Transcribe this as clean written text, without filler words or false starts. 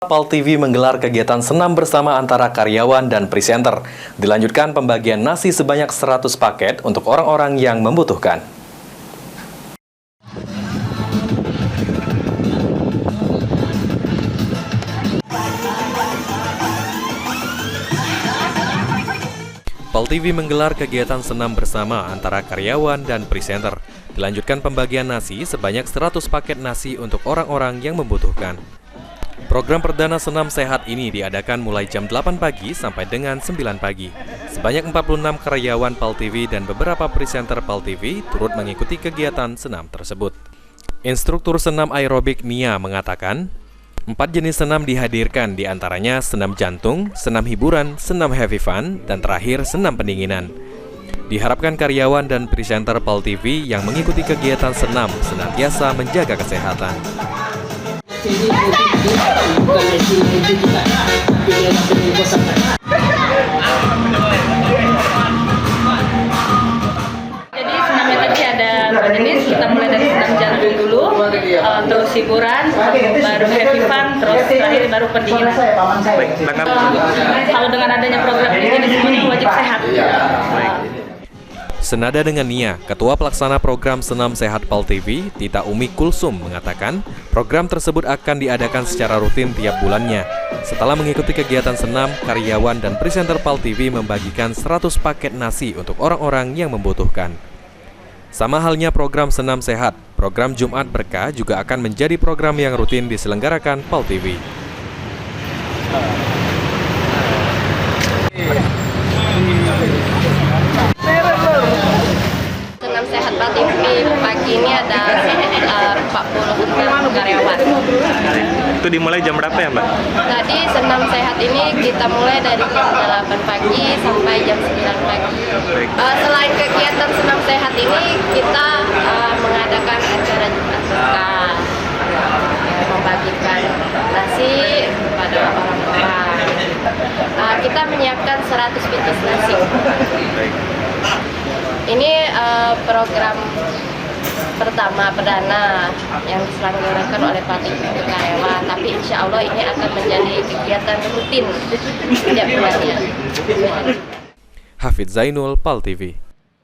PAL TV menggelar kegiatan senam bersama antara karyawan dan presenter. Dilanjutkan pembagian nasi sebanyak 100 paket untuk orang-orang yang membutuhkan. PAL TV menggelar kegiatan senam bersama antara karyawan dan presenter. Dilanjutkan pembagian nasi sebanyak 100 paket nasi untuk orang-orang yang membutuhkan. Program perdana senam sehat ini diadakan mulai jam 8 pagi sampai dengan 9 pagi. Sebanyak 46 karyawan PAL TV dan beberapa presenter PAL TV turut mengikuti kegiatan senam tersebut. Instruktur senam aerobik Nia mengatakan, 4 jenis senam dihadirkan, diantaranya senam jantung, senam hiburan, senam heavy fun, dan terakhir senam pendinginan. Diharapkan karyawan dan presenter PAL TV yang mengikuti kegiatan senam senantiasa menjaga kesehatan. Jadi senamnya tadi ada dua jenis, kita mulai dari senam jantung dulu, terus hiburan, baru heavy fun, terus terakhir baru pendinginan. Kalau dengan adanya program ini semuanya wajib sehat. Senada dengan Nia, Ketua Pelaksana Program Senam Sehat PAL TV, Tita Umi Kulsum, mengatakan program tersebut akan diadakan secara rutin tiap bulannya. Setelah mengikuti kegiatan senam, karyawan dan presenter PAL TV membagikan 100 paket nasi untuk orang-orang yang membutuhkan. Sama halnya program Senam Sehat, program Jumat Berkah juga akan menjadi program yang rutin diselenggarakan PAL TV. Senam Sehat PAL TV pagi ini ada 40 karyawan. Itu dimulai jam berapa ya, Mbak? Tadi senam sehat ini kita mulai dari jam 8 pagi sampai jam 9 pagi. Selain kegiatan senam sehat ini, kita mengadakan acara Jumat Berkah, membagikan nasi kepada orang-orang. Kita menyiapkan 100 bungkus nasi. Ini program pertama perdana yang diselenggarakan oleh PAL TV untuk karyawan, tapi insya Allah ini akan menjadi kegiatan rutin setiap bulannya. Hafidz Zainul, PAL TV.